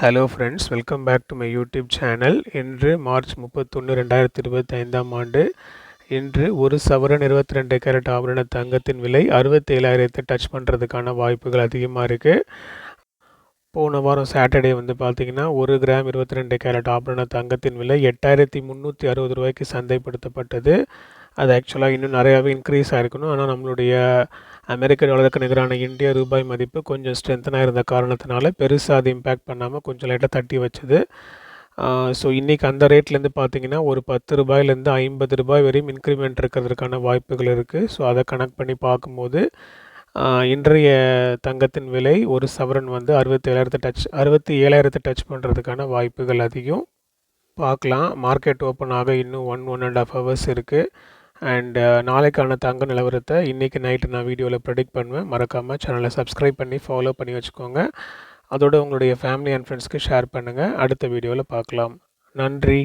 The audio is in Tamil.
Hello friends, welcome back to my YouTube channel. இன்று மார்ச் 31, 2025ஆம் ஆண்டு. இன்று ஒரு சவரன் 22 கேரட் ஆபரண தங்கத்தின் விலை 67,000 டச் பண்ணுறதுக்கான வாய்ப்புகள் அதிகமாக இருக்குது. போன வாரம் சாட்டர்டே பார்த்தீங்கன்னா 1 கிராம் 22 கேரட் ஆபரண தங்கத்தின் விலை 8,360 ரூபாய்க்கு சந்தைப்படுத்தப்பட்டது. அது ஆக்சுவலாக இன்னும் நிறையாவே இன்க்ரீஸ் ஆகிருக்கணும். ஆனால் நம்மளுடைய அமெரிக்க டாலருக்கு நிகரான இந்திய ரூபாய் மதிப்பு கொஞ்சம் ஸ்ட்ரென்த்தனாக இருந்த காரணத்தினால பெருசாக அது இம்பேக்ட் பண்ணாமல் கொஞ்சம் லைட்டாக தட்டி வச்சுது. ஸோ இன்றைக்கி அந்த ரேட்லேருந்து பார்த்தீங்கன்னா ஒரு 10 ரூபாயிலேருந்து 50 ரூபாய் வரையும் இன்க்ரிமெண்ட் இருக்கிறதுக்கான வாய்ப்புகள் இருக்குது. ஸோ அதை கனெக்ட் பண்ணி பார்க்கும்போது இன்றைய தங்கத்தின் விலை ஒரு சவரன் 67,000 டச் பண்ணுறதுக்கான வாய்ப்புகள் அதிகம். பார்க்கலாம். மார்க்கெட் ஓப்பன் ஆக இன்னும் 1.5 ஹவர்ஸ் இருக்குது. அண்ட் நாளைக்கான தங்க நிலவரத்தை இன்றைக்கி நைட்டு நான் வீடியோவில் ப்ரெடிக்ட் பண்ணுவேன். மறக்காமல் சேனலை சப்ஸ்கிரைப் பண்ணி ஃபாலோ பண்ணி வச்சுக்கோங்க. அதோடு உங்களுடைய ஃபேமிலி அண்ட் ஃப்ரெண்ட்ஸ்க்கு ஷேர் பண்ணுங்கள். அடுத்த வீடியோவில் பார்க்கலாம். நன்றி.